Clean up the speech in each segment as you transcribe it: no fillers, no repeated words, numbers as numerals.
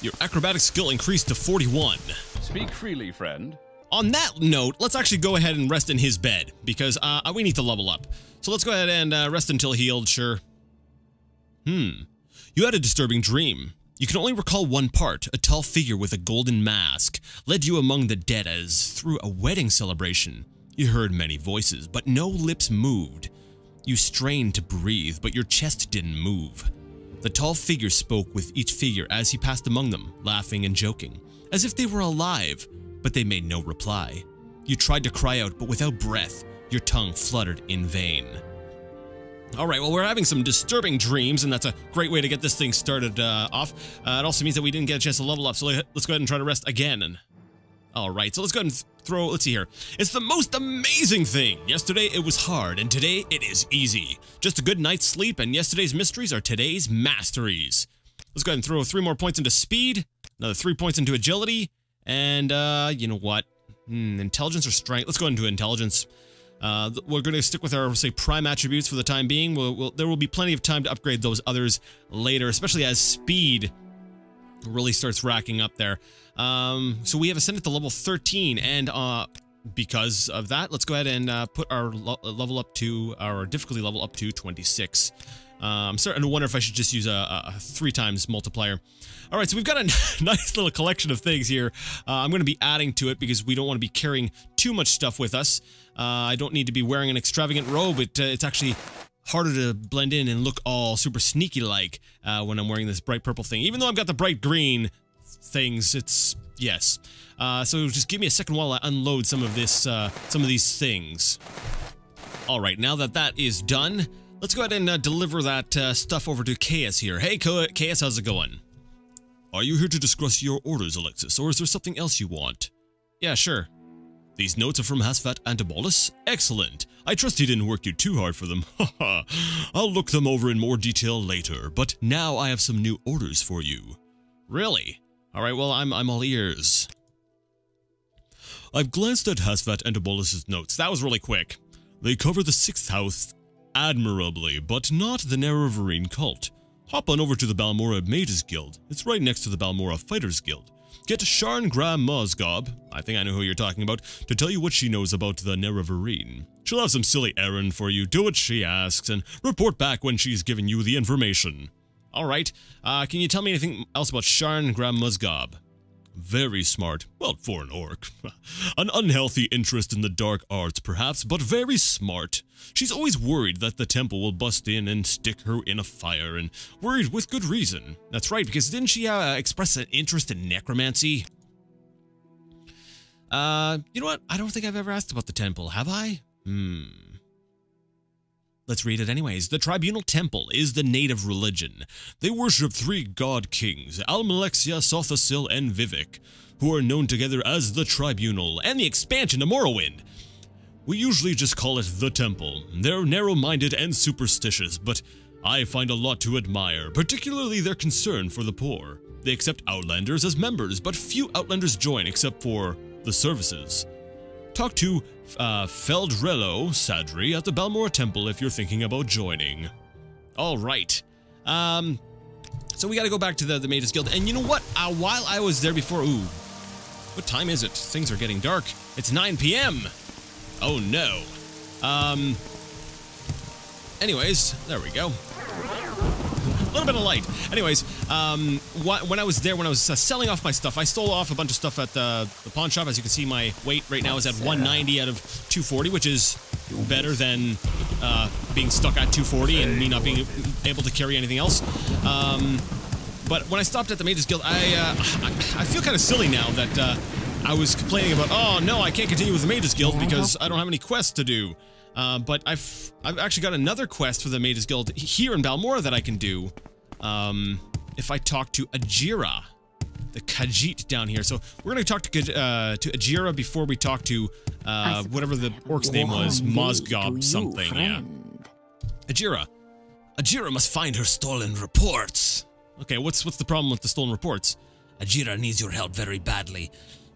Your acrobatic skill increased to 41. Speak freely, friend. On that note, let's actually go ahead and rest in his bed, because we need to level up. So let's go ahead and rest until healed, sure. You had a disturbing dream. You can only recall one part. A tall figure with a golden mask led you among the dead as through a wedding celebration. You heard many voices, but no lips moved. You strained to breathe, but your chest didn't move. The tall figure spoke with each figure as he passed among them, laughing and joking, as if they were alive, but they made no reply. You tried to cry out, but without breath, your tongue fluttered in vain. Alright, well, we're having some disturbing dreams, and that's a great way to get this thing started off. It also means that we didn't get a chance to level up, so let's go ahead and try to rest again. Alright, so let's go ahead and throw, let's see here. It's the most amazing thing! Yesterday it was hard, and today it is easy. Just a good night's sleep, and yesterday's mysteries are today's masteries. Let's go ahead and throw 3 more points into speed, another 3 points into agility, and, you know what? Intelligence or strength? Let's go into intelligence. We're going to stick with our, say, prime attributes for the time being. There will be plenty of time to upgrade those others later, especially as speed really starts racking up there. So we have ascended to level 13, and because of that, let's go ahead and put our level up to, our difficulty level up to 26. I'm starting to wonder if I should just use a 3 times multiplier. Alright, so we've got a nice little collection of things here. I'm going to be adding to it because we don't want to be carrying too much stuff with us. I don't need to be wearing an extravagant robe. It's actually harder to blend in and look all super sneaky-like when I'm wearing this bright purple thing. Even though I've got the bright green things, it's... yes. So just give me a second while I unload some of this, some of these things. Alright, now that that is done, let's go ahead and deliver that stuff over to Chaos here. Hey, Chaos, how's it going? Are you here to discuss your orders, Alexis, or is there something else you want? Yeah, sure. These notes are from Hasvat Antibolus? Excellent. I trust he didn't work you too hard for them. Haha. I'll look them over in more detail later, but now I have some new orders for you. Really? Alright, well, I'm all ears. I've glanced at Hasvat Antibolus' notes. That was really quick. They cover the 6th house admirably, but not the narrow Vereen cult. Hop on over to the Balmora Mages Guild. It's right next to the Balmora Fighters Guild. Get Sharn Gram Mozgob, I think I know who you're talking about, to tell you what she knows about the Nerevarine. She'll have some silly errand for you, do what she asks, and report back when she's given you the information. Alright, can you tell me anything else about Sharn Gram Mozgob? Very smart. Well, for an orc. An unhealthy interest in the dark arts, perhaps, but very smart. She's always worried that the temple will bust in and stick her in a fire, and worried with good reason. That's right, because didn't she express an interest in necromancy? You know what? I don't think I've ever asked about the temple, have I? Let's read it anyways. The Tribunal Temple is the native religion. They worship 3 god kings, Almalexia, Sothasil, and Vivek, who are known together as the Tribunal, and the expansion to Morrowind. We usually just call it the Temple. They're narrow-minded and superstitious, but I find a lot to admire, particularly their concern for the poor. They accept Outlanders as members, but few Outlanders join except for the services. Talk to Feldrello Sadri at the Balmora Temple if you're thinking about joining. Alright. So we gotta go back to the Mages Guild. And you know what? While I was there before... Ooh. What time is it? Things are getting dark. It's 9 p.m. Oh no. Anyways, there we go. A little bit of light. Anyways, when I was there, when I was selling off my stuff, I stole off a bunch of stuff at the pawn shop. As you can see, my weight right now is at 190 out of 240, which is better than being stuck at 240 and me not being able to carry anything else. But when I stopped at the Mages Guild, I feel kind of silly now that I was complaining about, oh no, I can't continue with the Mages Guild because I don't have any quests to do. But I've actually got another quest for the Mages Guild here in Balmora that I can do. If I talk to Ajira, the Khajiit down here. So we're going to talk to Ajira before we talk to whatever the orc's name was, Mozgob something. Yeah. Ajira must find her stolen reports. Okay, what's the problem with the stolen reports? Ajira needs your help very badly.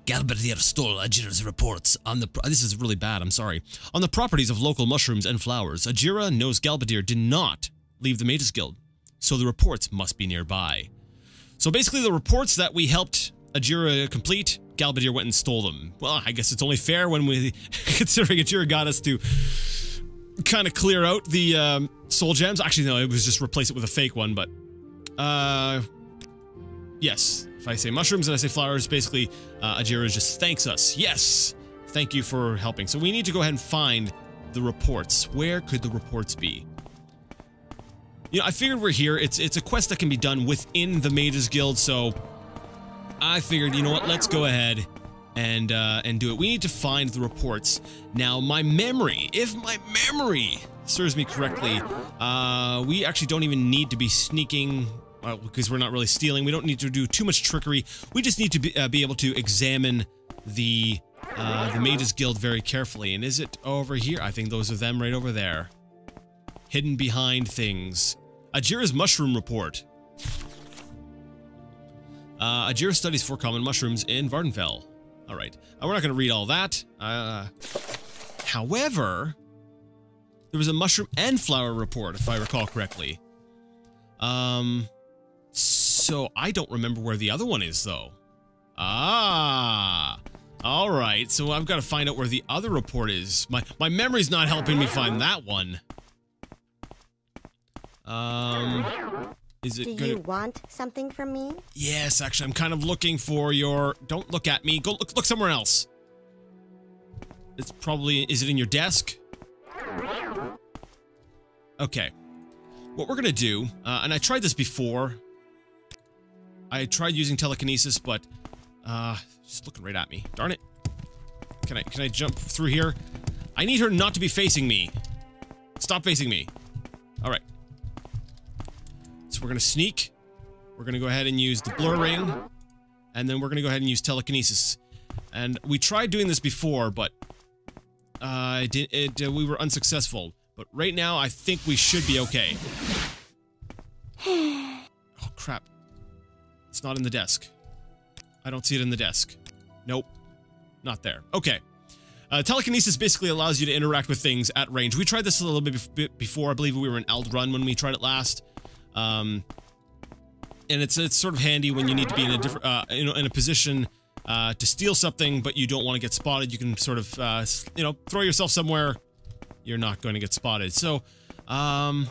Galbadir stole Ajira's reports on the... This is really bad, I'm sorry. On the properties of local mushrooms and flowers, Ajira knows Galbadir did not leave the Mages Guild, so the reports must be nearby. So basically the reports that we helped Ajira complete, Galbadir went and stole them. Well, I guess it's only fair when we, considering Ajira got us to kind of clear out the soul gems. Actually, no, it was just replace it with a fake one, but yes. If I say mushrooms and I say flowers, basically Ajira just thanks us. Yes, thank you for helping. So we need to go ahead and find the reports. Where could the reports be? You know, I figured we're here. It's a quest that can be done within the Mages Guild, so I figured, you know what, let's go ahead and do it. We need to find the reports. Now, my memory, if my memory serves me correctly, we actually don't even need to be sneaking, because we're not really stealing. We don't need to do too much trickery. We just need to be able to examine the Mages Guild very carefully. And is it over here? I think those are them right over there. Hidden behind things. Ajira's mushroom report. Ajira studies 4 common mushrooms in Vardenfell. Alright. We're not going to read all that. However, there was a mushroom and flower report, if I recall correctly. So I don't remember where the other one is, though. Ah. Alright, so I've got to find out where the other report is. My memory's not helping me find that one. Is it Do you want something from me? Yes, actually, I'm kind of looking for your... Don't look at me. Go look somewhere else. It's probably... Is it in your desk? Okay. What we're gonna do, and I tried this before. I tried using telekinesis, but... She's looking right at me. Darn it. Can I jump through here? I need her not to be facing me. Stop facing me. Alright. So we're gonna sneak. We're gonna go ahead and use the blur ring. And then we're gonna go ahead and use telekinesis. And we tried doing this before, but... we were unsuccessful. But right now, I think we should be okay. Oh, crap. It's not in the desk. I don't see it in the desk. Nope. Not there. Okay. Telekinesis basically allows you to interact with things at range. We tried this a little bit before. I believe we were in Eldrun when we tried it last. And it's sort of handy when you need to be in a different, in a position to steal something, but you don't want to get spotted. You can sort of, throw yourself somewhere. You're not going to get spotted. So, and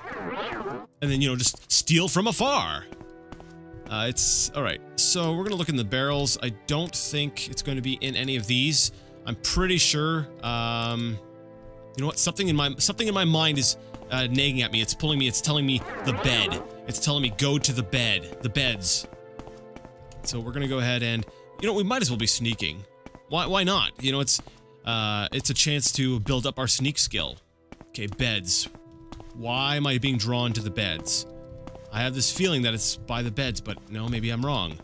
then, just steal from afar. It's all right. So we're gonna look in the barrels. I don't think it's going to be in any of these. I'm pretty sure. You know what? Something in my mind is nagging at me. It's pulling me. It's telling me the bed. It's telling me go to the bed. The beds. So we're gonna go ahead and we might as well be sneaking. Why not? It's a chance to build up our sneak skill. Okay, beds. Why am I being drawn to the beds? I have this feeling that it's by the beds, but no, maybe I'm wrong.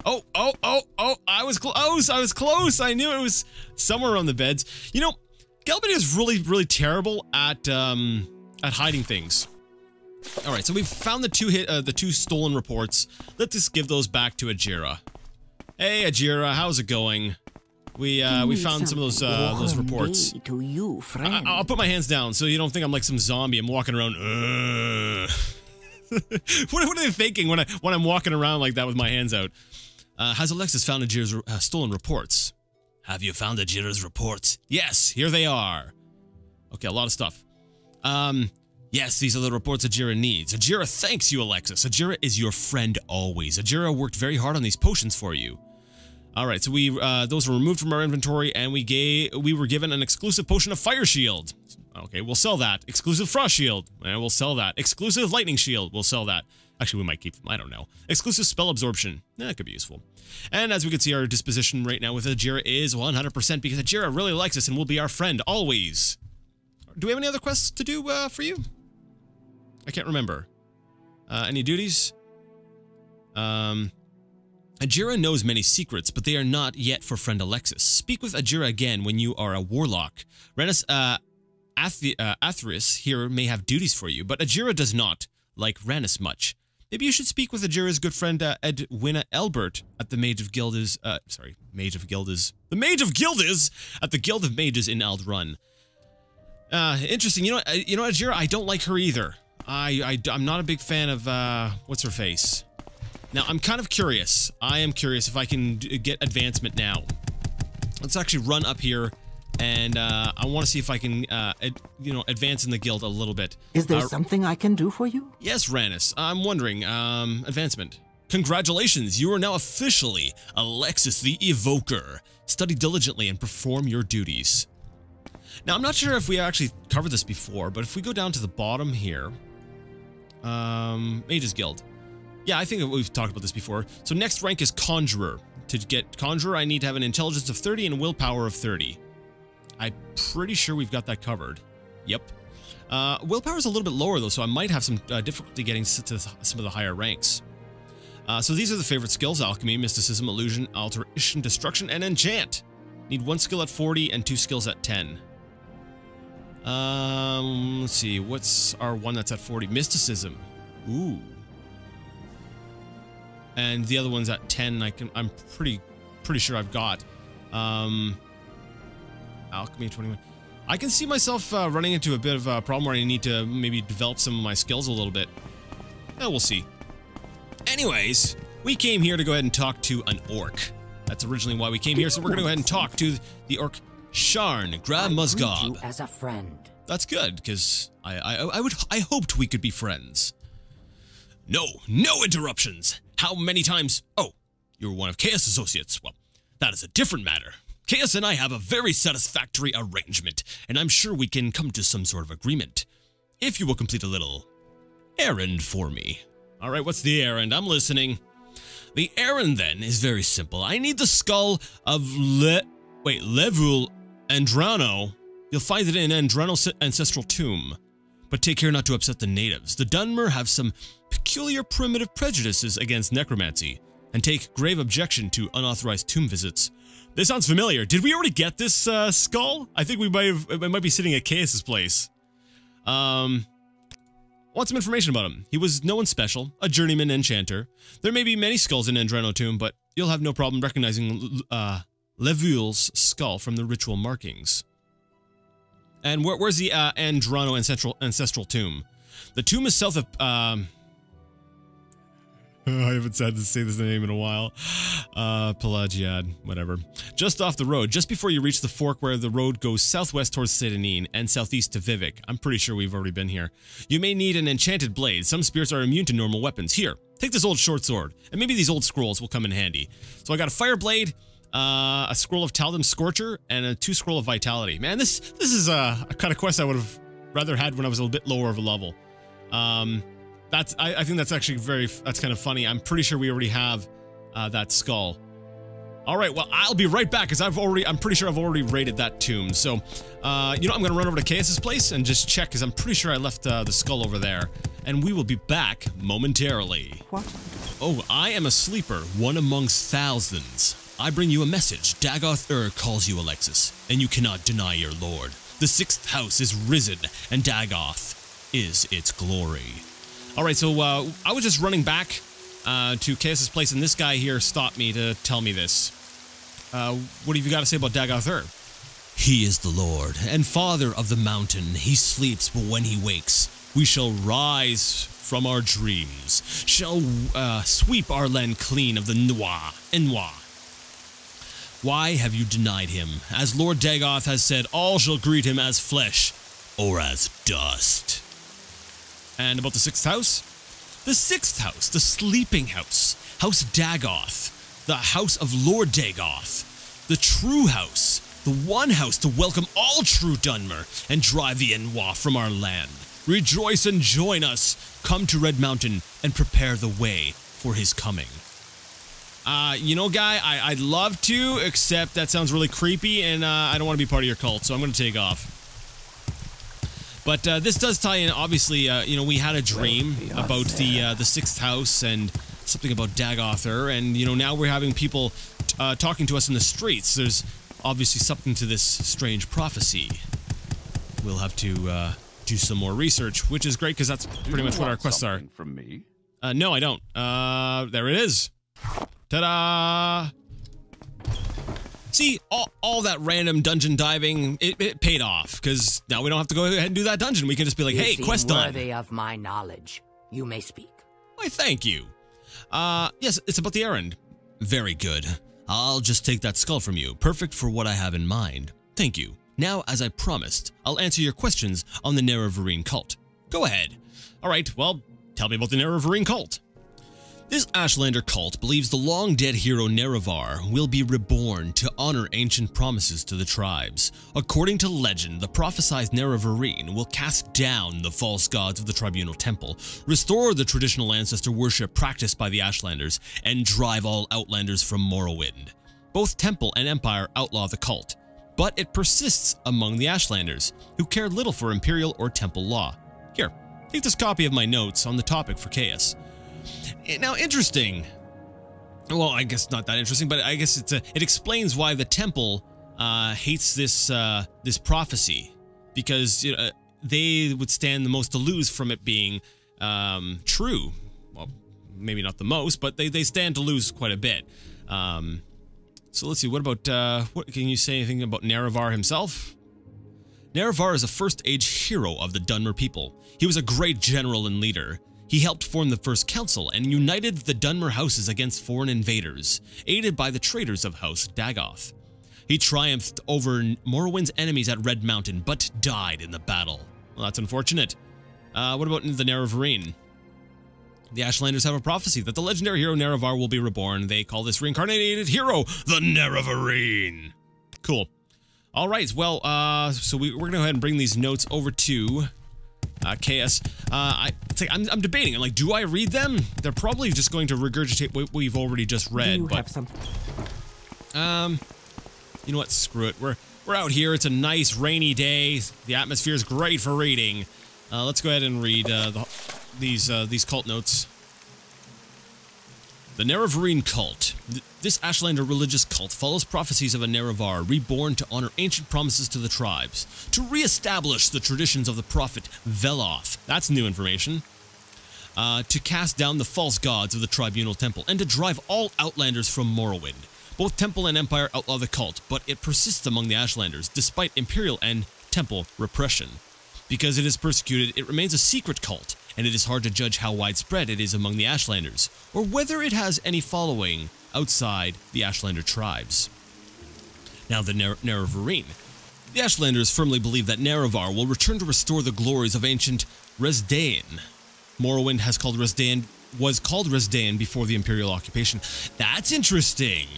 Oh, I was close. I knew it was somewhere on the beds. Galbadir is really, really terrible at hiding things. All right, so we've found the two stolen reports. Let's just give those back to Ajira. Hey, Ajira, how's it going? We found some of those reports. To you, friend. I'll put my hands down so you don't think I'm like some zombie. I'm walking around. What are they thinking when I'm walking around like that with my hands out? Has Alexis found Ajira's stolen reports? Have you found Ajira's reports? Yes, here they are. Okay, a lot of stuff. Yes, these are the reports Ajira needs. Ajira thanks you, Alexis. Ajira is your friend always. Ajira worked very hard on these potions for you. Alright, so those were removed from our inventory, and we were given an exclusive potion of Fire Shield. Okay, we'll sell that. Exclusive Frost Shield. We'll sell that. Exclusive Lightning Shield. We'll sell that. Actually, we might keep them. I don't know. Exclusive Spell Absorption. That could be useful. And as we can see, our disposition right now with Ajira is 100% because Ajira really likes us and will be our friend always. Do we have any other quests to do for you? I can't remember. Any duties? Ajira knows many secrets, but they are not yet for friend Alexis. Speak with Ajira again when you are a warlock. Renus Athris here may have duties for you, but Ajira does not like Ranus much. Maybe you should speak with Ajira's good friend Edwina Elbert at the Mage of Gildas. Mage of Gildas. The Mage of Gildas at the Guild of Mages in Aldrun. Interesting. Ajira, I don't like her either. I'm not a big fan of, what's her face? Now, I'm kind of curious. I am curious if I can get advancement now. Let's actually run up here, and I want to see if I can, you know, advance in the guild a little bit. Is there something I can do for you? Yes, Rannis. I'm wondering, advancement. Congratulations, you are now officially Alexis the Evoker. Study diligently and perform your duties. Now, I'm not sure if we actually covered this before, but if we go down to the bottom here, Mages Guild. Yeah, I think we've talked about this before. So next rank is Conjurer. To get Conjurer, I need to have an intelligence of 30 and a willpower of 30. I'm pretty sure we've got that covered. Yep. Willpower is a little bit lower, though, so I might have some difficulty getting to some of the higher ranks. So these are the favorite skills: Alchemy, Mysticism, Illusion, Alteration, Destruction, and Enchant. Need 1 skill at 40 and 2 skills at 10. Let's see. What's our one that's at 40? Mysticism. Ooh. And the other one's at 10. I'm pretty sure I've got. Alchemy 21. I can see myself running into a bit of a problem where I need to maybe develop some of my skills a little bit. We'll see. Anyways, we came here to go ahead and talk to an orc. That's originally why we came here, so we're going to go ahead and talk to the orc Sharn Grab Musgob. You as a friend. That's good, because I hoped we could be friends. No interruptions. How many times? Oh, you're one of Chaos Associates. Well, that is a different matter. Chaos and I have a very satisfactory arrangement, and I'm sure we can come to some sort of agreement. If you will complete a little errand for me. All right, what's the errand? I'm listening. The errand, then, is very simple. I need the skull of Levul Andrano. You'll find it in Andrano's ancestral tomb. But take care not to upset the natives. The Dunmer have some peculiar primitive prejudices against necromancy, and take grave objection to unauthorized tomb visits. This sounds familiar. Did we already get this skull? I think we might be sitting at Chaos's place. Want some information about him. He was no one special, a journeyman enchanter. There may be many skulls in Andrano tomb, but you'll have no problem recognizing Levul's skull from the ritual markings. And where's the Andrano ancestral tomb? The tomb is south of I haven't said to say this name in a while. Pelagiad, whatever. Just off the road, just before you reach the fork where the road goes southwest towards Sedanine and southeast to Vivek. I'm pretty sure we've already been here. You may need an enchanted blade. Some spirits are immune to normal weapons. Here, take this old short sword, and maybe these old scrolls will come in handy. So I got a fire blade, a scroll of Taldim Scorcher, and a 2 scroll of Vitality. Man, this is a kind of quest I would have rather had when I was a bit lower of a level. I think that's actually that's kind of funny. I'm pretty sure we already have that skull. All right, well, I'll be right back because I'm pretty sure I've already raided that tomb. So, you know, I'm going to run over to Chaos's place and just check because I'm pretty sure I left the skull over there. And we will be back momentarily. What? Oh, I am a sleeper, one amongst thousands. I bring you a message. Dagoth calls you, Alexis, and you cannot deny your lord. The 6th house is risen, and Dagoth is its glory. All right, so I was just running back to Chaos's place, and this guy here stopped me to tell me this. What have you got to say about Dagoth? He is the lord and father of the mountain. He sleeps, but when he wakes, we shall rise from our dreams, shall sweep our land clean of the Enwa. Why have you denied him? As Lord Dagoth has said, all shall greet him as flesh or as dust. And about the 6th house? The 6th house, the sleeping house, House Dagoth, the house of Lord Dagoth, the true house, the one house to welcome all true Dunmer and drive the Enwa from our land. Rejoice and join us. Come to Red Mountain and prepare the way for his coming. You know, guy, I'd love to, except that sounds really creepy, and I don't want to be part of your cult, so I'm going to take off. But this does tie in, obviously, you know, we had a dream about the 6th house and something about Dagoth, and, you know, now we're having people talking to us in the streets. There's obviously something to this strange prophecy. We'll have to do some more research, which is great, because that's pretty much what our quests are. From me? No, I don't. There it is. Ta-da! See, all that random dungeon diving, it paid off, because now we don't have to go ahead and do that dungeon. We can just be like, hey, quest done. Worthy of my knowledge. You may speak. Why, thank you. Yes, it's about the errand. Very good. I'll just take that skull from you. Perfect for what I have in mind. Thank you. Now, as I promised, I'll answer your questions on the Vereen cult. Go ahead. All right, well, tell me about the Vereen cult. This Ashlander cult believes the long-dead hero Nerevar will be reborn to honor ancient promises to the tribes. According to legend, the prophesied Vereen will cast down the false gods of the Tribunal Temple, restore the traditional ancestor worship practiced by the Ashlanders, and drive all Outlanders from Morrowind. Both Temple and Empire outlaw the cult, but it persists among the Ashlanders, who care little for Imperial or Temple law. Here, take this copy of my notes on the topic for chaos. Now, interesting. Well, I guess not that interesting, but I guess it explains why the Temple hates this this prophecy, because they would stand the most to lose from it being true. Well, maybe not the most, but they stand to lose quite a bit. So let's see. What about what can you say anything about Nerevar himself? Nerevar is a first-age hero of the Dunmer people. He was a great general and leader. He helped form the First Council and united the Dunmer houses against foreign invaders, aided by the traitors of House Dagoth. He triumphed over Morrowind's enemies at Red Mountain, but died in the battle. Well, that's unfortunate. What about the Vereen? The Ashlanders have a prophecy that the legendary hero Nerevar will be reborn. They call this reincarnated hero the Vereen. Cool. All right, well, so we're going to go ahead and bring these notes over to KS. I'm debating. I'm like, do I read them? They're probably just going to regurgitate what we've already just read. Do you have something? You know what? Screw it. We're out here. It's a nice rainy day. The atmosphere is great for reading. Let's go ahead and read these cult notes. The Vereen cult. This Ashlander religious cult follows prophecies of a Nerevar reborn to honor ancient promises to the tribes, to re-establish the traditions of the prophet Veloth. That's new information. To cast down the false gods of the Tribunal Temple, and to drive all Outlanders from Morrowind. Both Temple and Empire outlaw the cult, but it persists among the Ashlanders, despite Imperial and Temple repression. Because it is persecuted, it remains a secret cult, and it is hard to judge how widespread it is among the Ashlanders, or whether it has any following outside the Ashlander tribes. Now the Vereen. The Ashlanders firmly believe that Nerevar will return to restore the glories of ancient Resdayn. Morrowind was called Resdayn before the Imperial occupation. That's interesting.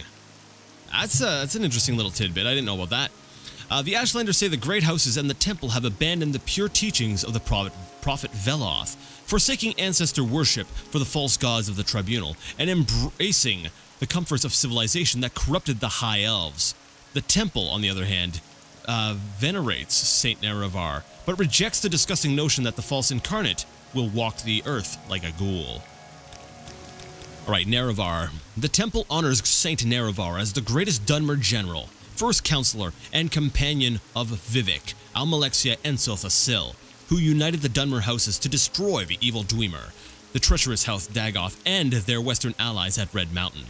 That's an interesting little tidbit. I didn't know about that. The Ashlanders say the Great Houses and the Temple have abandoned the pure teachings of the prophet Veloth, forsaking ancestor worship for the false gods of the Tribunal, and embracing the comforts of civilization that corrupted the High Elves. The Temple, on the other hand, venerates Saint Nerevar, but rejects the disgusting notion that the false incarnate will walk the earth like a ghoul. Alright, Nerevar. The Temple honors Saint Nerevar as the greatest Dunmer general, first counselor and companion of Vivek, Almalexia and Sothasil, who united the Dunmer houses to destroy the evil Dwemer, the treacherous House Dagoth, and their western allies at Red Mountain.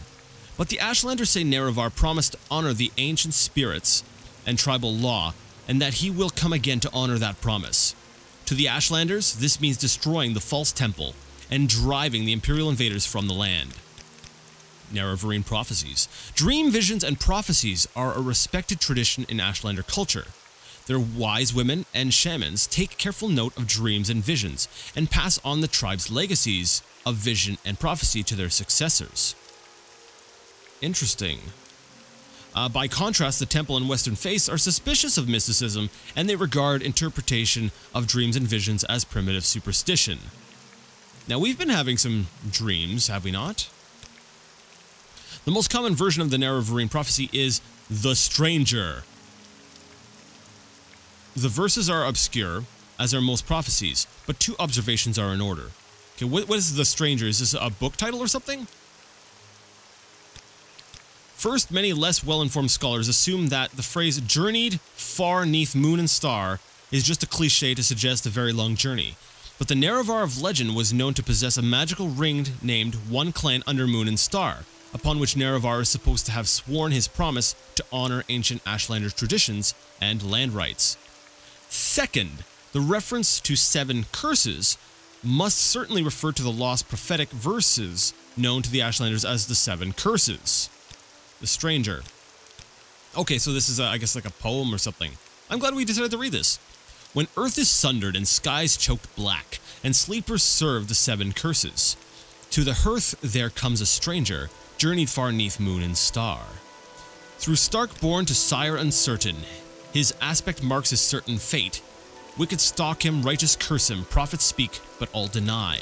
But the Ashlanders say Nerevar promised to honor the ancient spirits and tribal law, and that he will come again to honor that promise. To the Ashlanders, this means destroying the false temple and driving the Imperial invaders from the land. Vereen prophecies. Dream visions and prophecies are a respected tradition in Ashlander culture. Their wise women and shamans take careful note of dreams and visions and pass on the tribe's legacies of vision and prophecy to their successors. Interesting. By contrast, the Temple and Western faiths are suspicious of mysticism, and they regard interpretation of dreams and visions as primitive superstition. Now, we've been having some dreams, have we not? The most common version of the Vereen prophecy is the Stranger. The verses are obscure, as are most prophecies, but two observations are in order. Okay, what is the Stranger? Is this a book title or something? First, many less well-informed scholars assume that the phrase journeyed far 'neath moon and star is just a cliche to suggest a very long journey. But the Nerevar of legend was known to possess a magical ring named One Clan Under Moon and Star, upon which Nerevar is supposed to have sworn his promise to honor ancient Ashlanders' traditions and land rights. Second, the reference to 7 curses must certainly refer to the lost prophetic verses known to the Ashlanders as the 7 curses. The Stranger. Okay, so this is, I guess, like a poem or something. I'm glad we decided to read this. When earth is sundered and skies choked black, and sleepers serve the 7 curses, to the hearth there comes a stranger, journeyed far 'neath moon and star. Through stark born to sire uncertain, his aspect marks his certain fate. Wicked stalk him, righteous curse him, prophets speak, but all deny.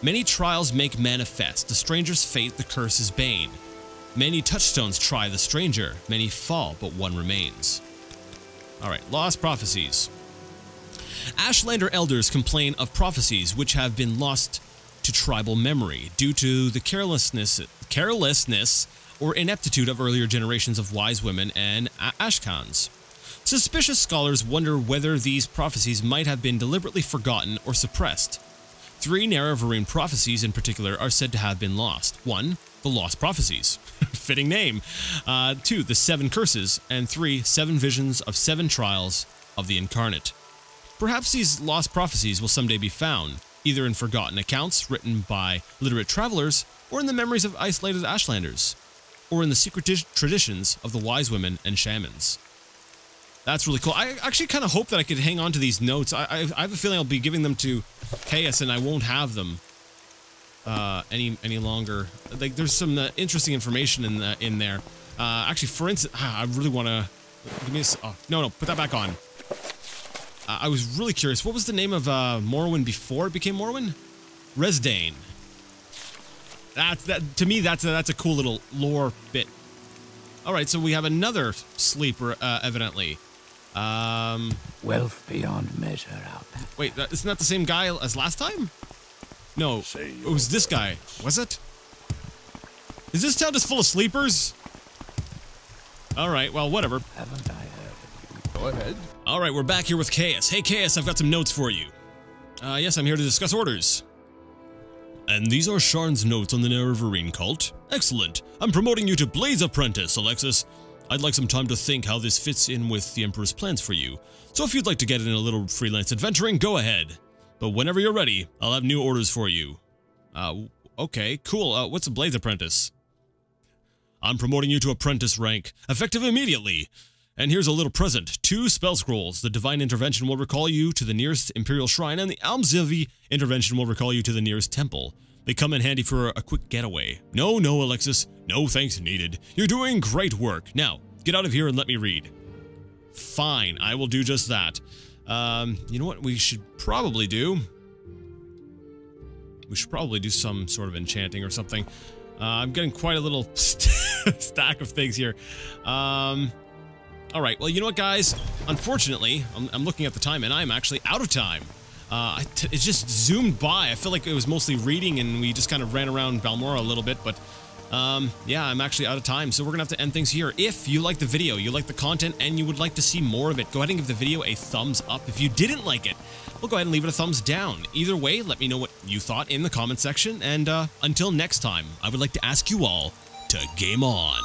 Many trials make manifest the stranger's fate, the curse is bane. Many touchstones try the stranger, many fall, but one remains. Alright, lost prophecies. Ashlander elders complain of prophecies which have been lost to tribal memory due to the carelessness or ineptitude of earlier generations of wise women and Ashkans. Suspicious scholars wonder whether these prophecies might have been deliberately forgotten or suppressed. 3 Vereen prophecies in particular are said to have been lost. 1. The Lost Prophecies. Fitting name. 2. The 7 Curses. And 3. 7 Visions of 7 Trials of the Incarnate. Perhaps these lost prophecies will someday be found, either in forgotten accounts written by literate travelers, or in the memories of isolated Ashlanders, or in the secret traditions of the wise women and shamans. That's really cool. I actually kind of hope that I could hang on to these notes. I have a feeling I'll be giving them to Chaos and I won't have them any longer. Like, there's some interesting information in there. Actually, for instance, I really want to give me this. Oh, no, put that back on. I was really curious. What was the name of Morrowind before it became Morrowind? Resdane. To me, that's a cool little lore bit. All right, so we have another sleeper, evidently. Wealth beyond measure out there. Wait, isn't that the same guy as last time? No, it was this guy. Was it? Is this town just full of sleepers? All right, well, whatever. Haven't I heard? Go ahead. All right, we're back here with Chaos. Hey, Chaos, I've got some notes for you. Yes, I'm here to discuss orders. And these are Sharn's notes on the Vereen cult. Excellent. I'm promoting you to Blaze Apprentice, Alexis. I'd like some time to think how this fits in with the Emperor's plans for you. So if you'd like to get in a little freelance adventuring, go ahead. But whenever you're ready, I'll have new orders for you. Okay, cool. What's a Blaze Apprentice? I'm promoting you to Apprentice rank, effective immediately. And here's a little present. 2 spell scrolls. The Divine Intervention will recall you to the nearest Imperial Shrine, and the Almzivi Intervention will recall you to the nearest temple. They come in handy for a quick getaway. No, Alexis. No thanks needed. You're doing great work. Now, get out of here and let me read. Fine, I will do just that. You know what we should probably do? We should probably do some sort of enchanting or something. I'm getting quite a little stack of things here. Alright, well, you know what, guys? Unfortunately, I'm looking at the time, and I'm actually out of time. It just zoomed by. I feel like it was mostly reading, and we just kind of ran around Balmora a little bit, but yeah, I'm actually out of time, so we're gonna have to end things here. If you like the video, you like the content, and you would like to see more of it, go ahead and give the video a thumbs up. If you didn't like it, well, go ahead and leave it a thumbs down. Either way, let me know what you thought in the comment section, and until next time, I would like to ask you all to game on.